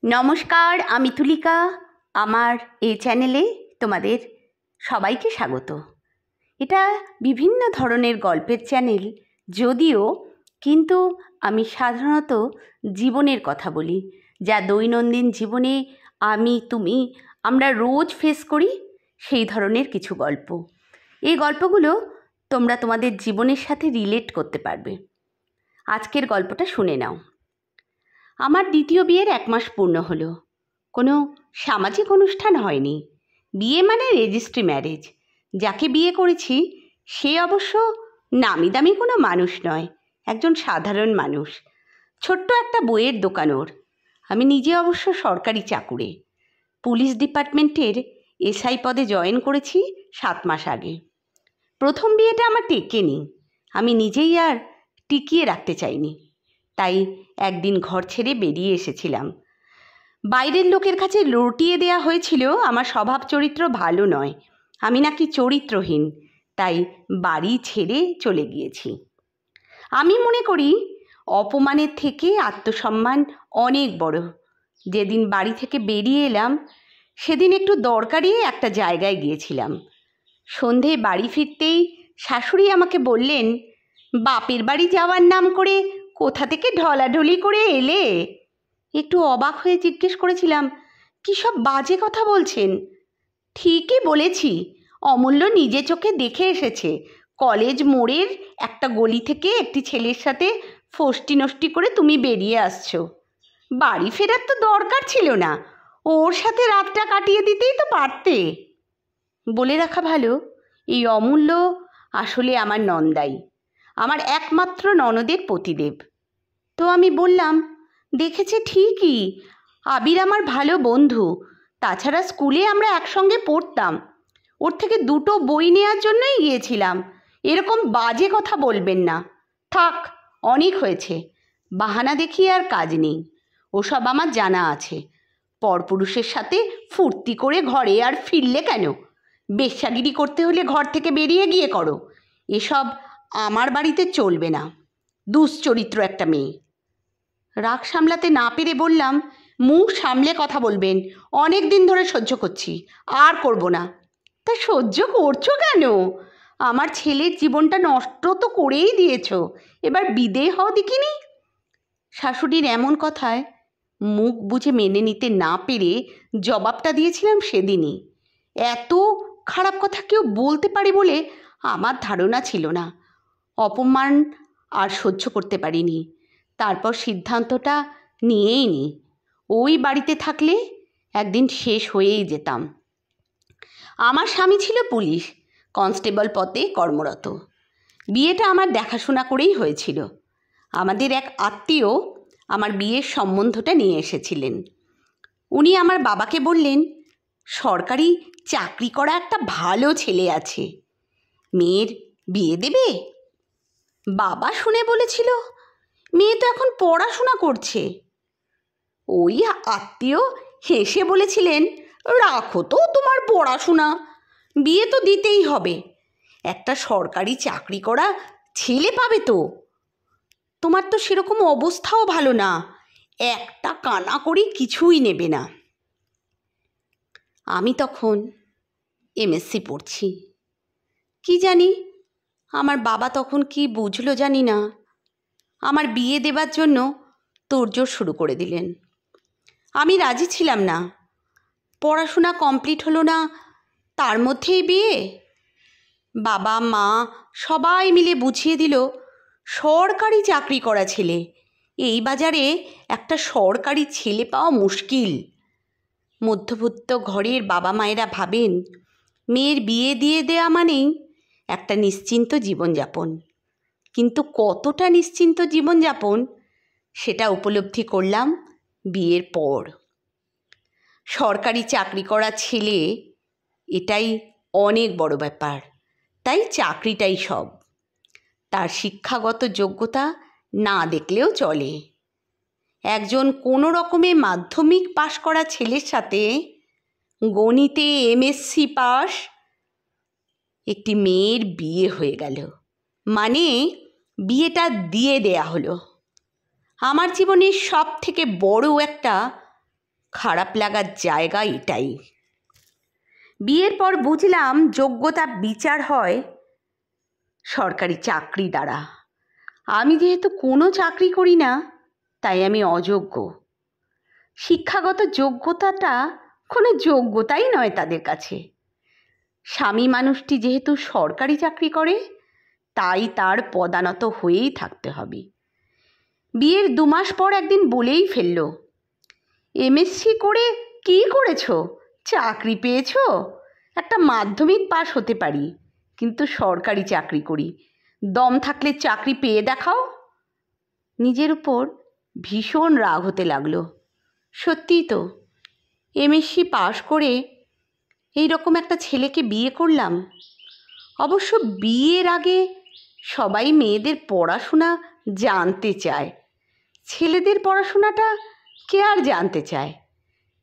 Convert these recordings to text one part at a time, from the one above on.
নমস্কার, আমি তুলিকা। আমার এই চ্যানেলে তোমাদের সবাইকে স্বাগত। এটা বিভিন্ন ধরনের গল্পের চ্যানেল যদিও, কিন্তু আমি সাধারণত জীবনের কথা বলি, যা দৈনন্দিন জীবনে আমরা রোজ ফেস করি, সেই ধরনের কিছু গল্প। এই গল্পগুলো তোমরা তোমাদের জীবনের সাথে রিলেট করতে পারবে। আজকের গল্পটা শুনে নাও। আমার দ্বিতীয় বিয়ের 1 মাস পূর্ণ হলো। কোনো সামাজিক অনুষ্ঠান হয়নি। বিয়ে মানে রেজিস্ট্রি ম্যারেজ। যাকে বিয়ে করেছি সে অবশ্য নামি দামি কোনো মানুষ নয়, একজন সাধারণ মানুষ। ছোট্ট একটা বইয়ের দোকান ওর। আমি নিজে অবশ্য সরকারি চাকুরে। পুলিশ ডিপার্টমেন্টের এসআই পদে জয়েন করেছি 7 মাস আগে। প্রথম বিয়েটা আমার টেকেনি। আমি নিজেই আর টিকিয়ে রাখতে চাইনি, তাই একদিন ঘর ছেড়ে বেরিয়ে এসেছিলাম। বাইরের লোকের কাছে রটিয়ে দেয়া হয়েছিল আমার স্বভাব চরিত্র ভালো নয়, আমি নাকি চরিত্রহীন, তাই বাড়ি ছেড়ে চলে গিয়েছি। আমি মনে করি অপমানের থেকে আত্মসম্মান অনেক বড়। যেদিন বাড়ি থেকে বেরিয়ে এলাম সেদিন একটু দরকারি একটা জায়গায় গিয়েছিলাম। সন্ধে বাড়ি ফিরতেই শাশুড়ি আমাকে বললেন, বাপের বাড়ি যাওয়ার নাম করে কোথা থেকে ঢলাঢলি করে এলে? একটু অবাক হয়ে জিজ্ঞেস করেছিলাম, কী সব বাজে কথা বলছেন? ঠিকই বলেছি, অমূল্য নিজে চোখে দেখে এসেছে। কলেজ মোড়ের একটা গলি থেকে একটি ছেলের সাথে ফষ্টি নষ্টি করে তুমি বেরিয়ে আসছো। বাড়ি ফেরার তো দরকার ছিল না, ওর সাথে রাতটা কাটিয়ে দিতেই তো পারতে। বলে রাখা ভালো, এই অমূল্য আসলে আমার নন্দাই, আমার একমাত্র ননদের পতিদেব। তো আমি বললাম, দেখেছে ঠিকই, আবির আমার ভালো বন্ধু। তাছাড়া স্কুলে আমরা একসঙ্গে পড়তাম। ওর থেকে 2টো বই নেওয়ার জন্যই গিয়েছিলাম। এরকম বাজে কথা বলবেন না। থাক, অনেক হয়েছে। বাহানা দেখিয়ে আর কাজ নেই। ওসব আমার জানা আছে। পরপুরুষের সাথে ফুর্তি করে ঘরে আর ফিরলে কেন? বেশ্যাগিরি করতে হলে ঘর থেকে বেরিয়ে গিয়ে করো। এসব আমার বাড়িতে চলবে না। দুশ্চরিত্র একটা মেয়ে। রাগ সামলাতে না পেরে বললাম, মুখ সামলে কথা বলবেন। অনেক দিন ধরে সহ্য করছি, আর করব না। তা সহ্য করছো কেন? আমার ছেলের জীবনটা নষ্ট তো করেই দিয়েছ, এবার বিদেয় হও দেখিনি। শাশুড়ির এমন কথায় মুখ বুঝে মেনে নিতে না পেরে জবাবটা দিয়েছিলাম সেদিনই। এত খারাপ কথা কেউ বলতে পারে বলে আমার ধারণা ছিল না। অপমান আর সহ্য করতে পারিনি। তারপর সিদ্ধান্তটা নিয়েই নি, ওই বাড়িতে থাকলে একদিন শেষ হয়েই যেতাম। আমার স্বামী ছিল পুলিশ কনস্টেবল পদে কর্মরত। বিয়েটা আমার দেখাশোনা করেই হয়েছিল। আমাদের এক আত্মীয় আমার বিয়ের সম্বন্ধটা নিয়ে এসেছিলেন। উনি আমার বাবাকে বললেন, সরকারি চাকরি করা একটা ভালো ছেলে আছে, মেয়ের বিয়ে দেবে? বাবা শুনে বলেছিল, মেয়ে তো এখন পড়াশোনা করছে। ওই আত্মীয় হেসে বলেছিলেন, রাখো তো তোমার পড়াশোনা, বিয়ে তো দিতেই হবে। একটা সরকারি চাকরি করা ছেলে পাবে তো। তোমার তো সেরকম অবস্থাও ভালো না, একটা কানা করি কিছুই নেবে না। আমি তখন এমএসসি পড়ছি। কি জানি আমার বাবা তখন কি বুঝলো জানি না, আমার বিয়ে দেবার জন্য তোড়জোড় শুরু করে দিলেন। আমি রাজি ছিলাম না। পড়াশোনা কমপ্লিট হলো না, তার মধ্যেই বিয়ে। বাবা মা সবাই মিলে বুঝিয়ে দিল, সরকারি চাকরি করা ছেলে, এই বাজারে একটা সরকারি ছেলে পাওয়া মুশকিল। মধ্যবিত্ত ঘরের বাবা মায়েরা ভাবেন মেয়ের বিয়ে দিয়ে দেয়া মানেই একটা নিশ্চিন্ত জীবনযাপন। কিন্তু কতটা নিশ্চিন্ত জীবনযাপন সেটা উপলব্ধি করলাম বিয়ের পর। সরকারি চাকরি করা ছেলে এটাই অনেক বড় ব্যাপার, তাই চাকরিটাই সব। তার শিক্ষাগত যোগ্যতা না দেখলেও চলে। একজন কোনো রকমে মাধ্যমিক পাশ করা ছেলের সাথে গণিতে এমএসসি পাস একটি মেয়ের বিয়ে হয়ে গেল, মানে বিয়েটা দিয়ে দেয়া হলো। আমার জীবনের সব থেকে বড় একটা খারাপ লাগার জায়গা এটাই। বিয়ের পর বুঝলাম যোগ্যতা বিচার হয় সরকারি চাকরি দ্বারা। আমি যেহেতু কোনো চাকরি করি না, তাই আমি অযোগ্য। শিক্ষাগত যোগ্যতাটা কোনো যোগ্যতাই নয় তাদের কাছে। স্বামী মানুষটি যেহেতু সরকারি চাকরি করে, তাই তার পদানত হয়েই থাকতে হবে। বিয়ের 2 মাস পর একদিন বলেই ফেলল, এমএসসি করে কী করেছো? চাকরি পেয়েছো? একটা মাধ্যমিক পাশ হতে পারি, কিন্তু সরকারি চাকরি করি। দম থাকলে চাকরি পেয়ে দেখাও। নিজের উপর ভীষণ রাগ হতে লাগলো। সত্যিই তো, এমএসসি পাশ করে এইরকম একটা ছেলেকে বিয়ে করলাম। অবশ্য বিয়ের আগে সবাই মেয়েদের পড়াশোনা জানতে চায়, ছেলেদের পড়াশোনাটা কে আর জানতে চায়?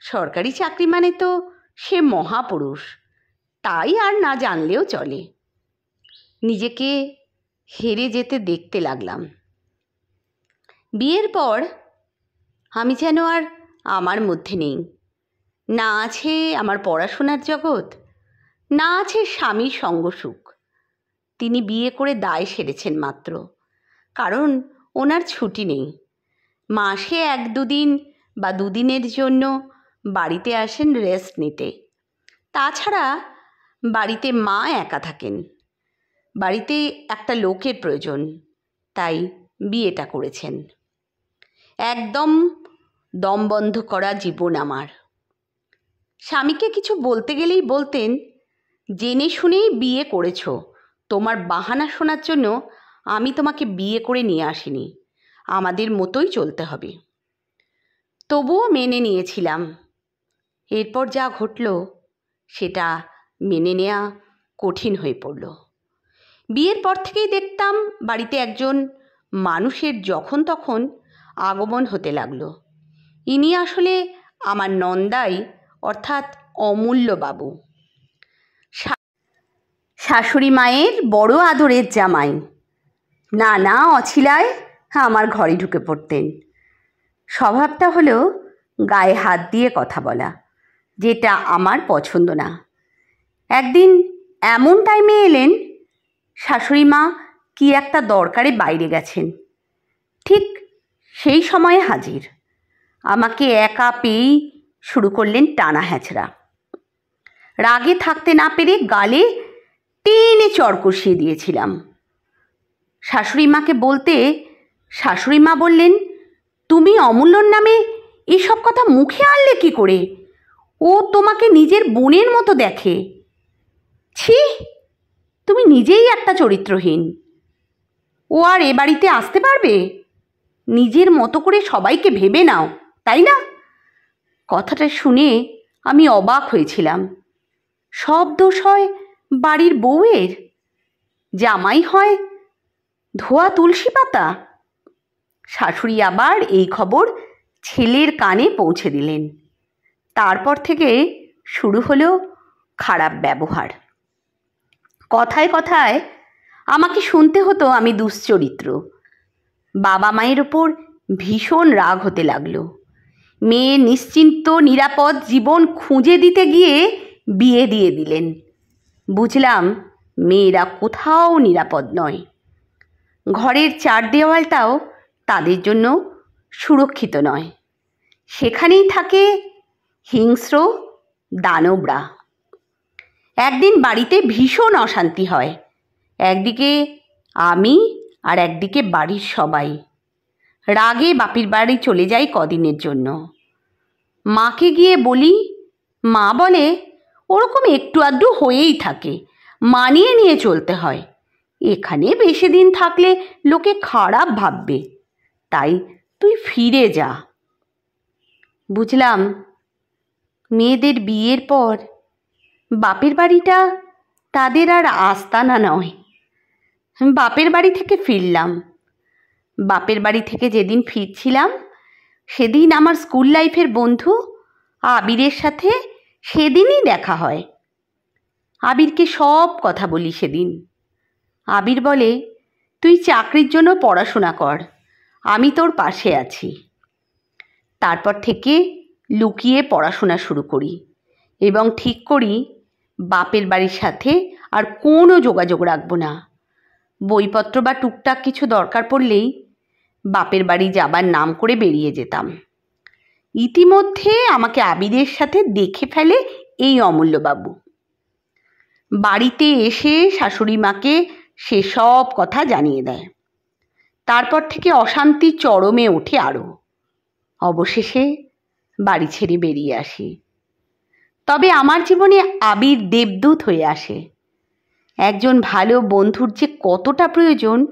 সরকারি চাকরি মানে তো সে মহাপুরুষ, তাই আর না জানলেও চলে। নিজেকে হেরে যেতে দেখতে লাগলাম। বিয়ের পর আমি যেন আর আমার মধ্যে নেই। না আছে আমার পড়াশোনার জগৎ, না আছে স্বামীর সঙ্গসুখ। তিনি বিয়ে করে দায় সেরেছেন মাত্র, কারণ ওনার ছুটি নেই। মাসে 1-2 দিন বা 2 দিনের জন্য বাড়িতে আসেন রেস্ট নিতে। তাছাড়া বাড়িতে মা একা থাকেন। বাড়িতে একটা লোকের প্রয়োজন, তাই বিয়েটা করেছেন। একদম দম বন্ধ করা জীবন আমার। স্বামীকে কিছু বলতে গেলেই বলতেন, জেনে শুনেই বিয়ে করেছো, তোমার বাহানা শোনার জন্য আমি তোমাকে বিয়ে করে নিয়ে আসিনি, আমাদের মতোই চলতে হবে। তবুও মেনে নিয়েছিলাম। এরপর যা ঘটল সেটা মেনে নেওয়া কঠিন হয়ে পড়ল। বিয়ের পর থেকেই দেখতাম বাড়িতে একজন মানুষের যখন তখন আগমন হতে লাগলো। ইনি আসলে আমার নন্দাই, অর্থাৎ অমূল্যবাবু, শাশুড়ি মায়ের বড় আদরের জামাই। নানা অছিলায় আমার ঘরে ঢুকে পড়তেন। স্বভাবটা হলো গায়ে হাত দিয়ে কথা বলা, যেটা আমার পছন্দ না। একদিন এমন টাইমে এলেন, শাশুড়ি মা কি একটা দরকারে বাইরে গেছেন, ঠিক সেই সময়ে হাজির। আমাকে একা পেয়েই শুরু করলেন টানা হ্যাচড়া। রাগে থাকতে না পেরে গালে টেনে চড় কষিয়ে দিয়েছিলাম। শাশুড়ি মাকে বলতে শাশুড়ি মা বললেন, তুমি অমূল্যর নামে এসব কথা মুখে আনলে কি করে? ও তোমাকে নিজের বোনের মতো দেখে। ছি, তুমি নিজেই একটা চরিত্রহীন। ও আর এ বাড়িতে আসতে পারবে? নিজের মতো করে সবাইকে ভেবে নাও, তাই না? কথাটা শুনে আমি অবাক হয়েছিলাম। সব দোষ হয় বাড়ির বউয়ের? জামাই হয় ধোয়া তুলসী পাতা? শাশুড়ি আবার এই খবর ছেলের কানে পৌঁছে দিলেন। তারপর থেকে শুরু হলো খারাপ ব্যবহার। কথায় কথায় আমাকে শুনতে হতো আমি দুশ্চরিত্র। বাবা মায়ের ওপর ভীষণ রাগ হতে লাগলো। মেয়ে নিশ্চিন্ত নিরাপদ জীবন খুঁজে দিতে গিয়ে বিয়ে দিয়ে দিলেন। বুঝলাম মেয়েরা কোথাও নিরাপদ নয়। ঘরের 4 দেওয়ালটাও তাদের জন্য সুরক্ষিত নয়। সেখানেই থাকে হিংস্র দানবরা। একদিন বাড়িতে ভীষণ অশান্তি হয়। একদিকে আমি আর একদিকে বাড়ির সবাই। রাগে বাপির বাড়ি চলে যাই কদিনের জন্য। মাকে গিয়ে বলি, মা বলে ওরকম একটু আধটু হয়েই থাকে, মানিয়ে নিয়ে চলতে হয়। এখানে বেশি দিন থাকলে লোকে খারাপ ভাববে, তাই তুই ফিরে যা। বুঝলাম মেয়েদের বিয়ের পর বাপের বাড়িটা তাদের আর আস্তানা নয়। বাপের বাড়ি থেকে ফিরলাম। বাপের বাড়ি থেকে যেদিন ফিরছিলাম সেদিন আমার স্কুল লাইফের বন্ধু আবিরের সাথে সেদিনই দেখা হয়। আবিরকে সব কথা বলি সেদিন। আবির বলে, তুই চাকরির জন্য পড়াশোনা কর, আমি তোর পাশে আছি। তারপর থেকে লুকিয়ে পড়াশোনা শুরু করি এবং ঠিক করি বাপের বাড়ির সাথে আর কোনো যোগাযোগ রাখব না। বইপত্র বা টুকটাক কিছু দরকার পড়লেই বাপের বাড়ি যাবার নাম করে বেরিয়ে যেতাম। ইতিমধ্যে আমাকে আবিরের সাথে দেখে ফেলে এই অমূল্যবাবু। বাড়িতে এসে শাশুড়ি মাকে সেসব কথা জানিয়ে দেয়। তারপর থেকে অশান্তি চরমে ওঠে আরও। অবশেষে বাড়ি ছেড়ে বেরিয়ে আসি। তবে আমার জীবনে আবির দেবদূত হয়ে আসে। একজন ভালো বন্ধুর যে কতটা প্রয়োজন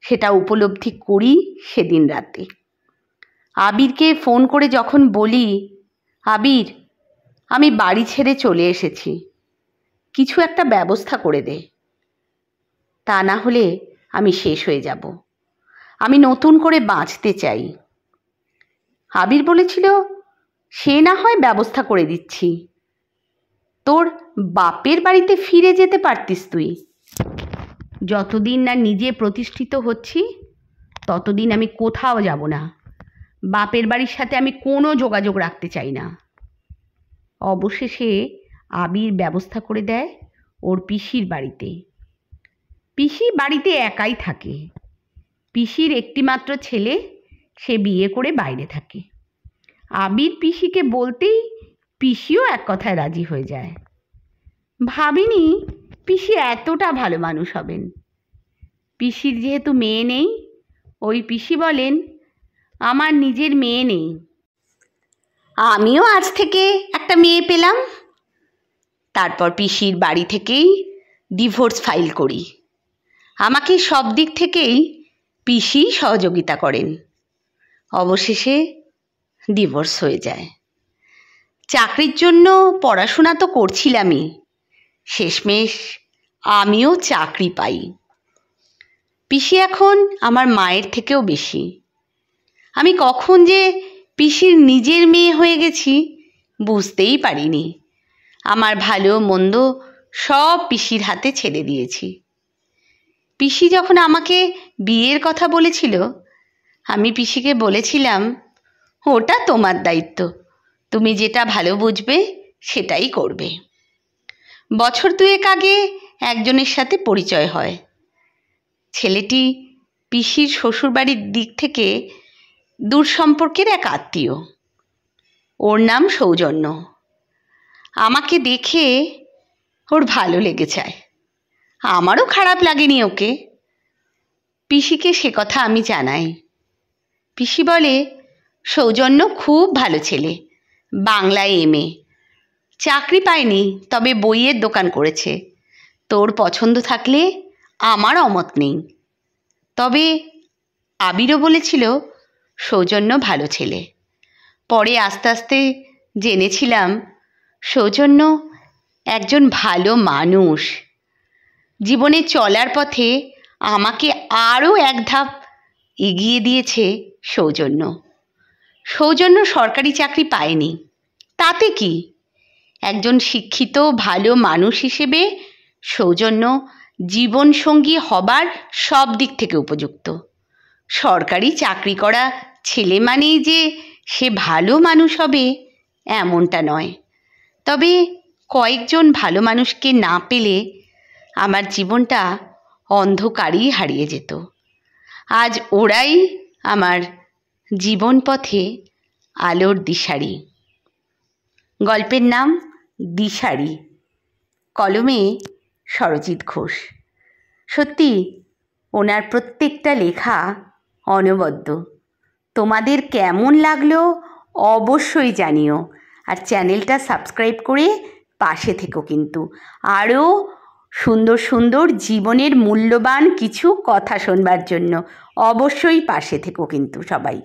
সেটা উপলব্ধি করি সেদিন রাতে। আবিরকে ফোন করে যখন বলি, আবির, আমি বাড়ি ছেড়ে চলে এসেছি, কিছু একটা ব্যবস্থা করে দে, তা না হলে আমি শেষ হয়ে যাব, আমি নতুন করে বাঁচতে চাই। আবির বলেছিল, সে না হয় ব্যবস্থা করে দিচ্ছি, তোর বাপের বাড়িতে ফিরে যেতে পারতিস তুই। যতদিন না নিজে প্রতিষ্ঠিত হচ্ছি ততদিন আমি কোথাও যাব না। বাপের বাড়ির সাথে আমি কোনো যোগাযোগ রাখতে চাই না। অবশেষে আবির ব্যবস্থা করে দেয় ওর পিসির বাড়িতে। পিসি বাড়িতে একাই থাকে। পিসির একটিমাত্র ছেলে, সে বিয়ে করে বাইরে থাকে। আবির পিসিকে বলতেই পিসিও এক কথায় রাজি হয়ে যায়। ভাবিনি পিসি এতটা ভালো মানুষ হবেন। পিসির যেহেতু মেয়ে নেই, ওই পিসি বলেন, আমার নিজের মেয়ে নেই, আমিও আজ থেকে একটা মেয়ে পেলাম। তারপর পিসির বাড়ি থেকেই ডিভোর্স ফাইল করি। আমাকে সব দিক থেকেই পিসি সহযোগিতা করেন। অবশেষে ডিভোর্স হয়ে যায়। চাকরির জন্য পড়াশোনা তো করছিলামই, শেষমেশ আমিও চাকরি পাই। পিসি এখন আমার মায়ের থেকেও বেশি। আমি কখন যে পিসির নিজের মেয়ে হয়ে গেছি বুঝতেই পারিনি। আমার ভালো মন্দ সব পিসির হাতে ছেড়ে দিয়েছি। পিসি যখন আমাকে বিয়ের কথা বলেছিল, আমি পিসিকে বলেছিলাম, ওটা তোমার দায়িত্ব, তুমি যেটা ভালো বুঝবে সেটাই করবে। বছর দুয়েক আগে একজনের সাথে পরিচয় হয়। ছেলেটি পিসির শ্বশুরবাড়ির দিক থেকে দূর সম্পর্কের এক আত্মীয়। ওর নাম সৌজন্য। আমাকে দেখে ওর ভালো লেগে যায়। আমারও খারাপ লাগেনি ওকে। পিসিকে সে কথা আমি জানাই। পিসি বলে, সৌজন্য খুব ভালো ছেলে, বাংলায় এমএ, চাকরি পায়নি, তবে বইয়ের দোকান করেছে। তোর পছন্দ থাকলে আমার অমত নেই। তবে আবিরও বলেছিল সৌজন্য ভালো ছেলে। পরে আস্তে আস্তে জেনেছিলাম সৌজন্য একজন ভালো মানুষ। জীবনে চলার পথে আমাকে আরও এক ধাপ এগিয়ে দিয়েছে সৌজন্য। সৌজন্য সরকারি চাকরি পায়নি, তাতে কি? একজন শিক্ষিত ভালো মানুষ হিসেবে সৌজন্য জীবনসঙ্গী হবার সব দিক থেকে উপযুক্ত। সরকারি চাকরি করা ছেলে মানেই যে সে ভালো মানুষ হবে এমনটা নয়। তবে কয়েকজন ভালো মানুষকে না পেলে আমার জীবনটা অন্ধকারেই হারিয়ে যেত। আজ ওরাই আমার জীবন পথে আলোর দিশারি। গল্পের নাম দিশারি, কলমে সরজিৎ ঘোষ। সত্যি ওনার প্রত্যেকটা লেখা অনবদ্য। তোমাদের কেমন লাগলো অবশ্যই জানিও, আর চ্যানেলটা সাবস্ক্রাইব করে পাশে থেকো কিন্তু। আরও সুন্দর সুন্দর জীবনের মূল্যবান কিছু কথা শোনবার জন্য অবশ্যই পাশে থেকো কিন্তু সবাই।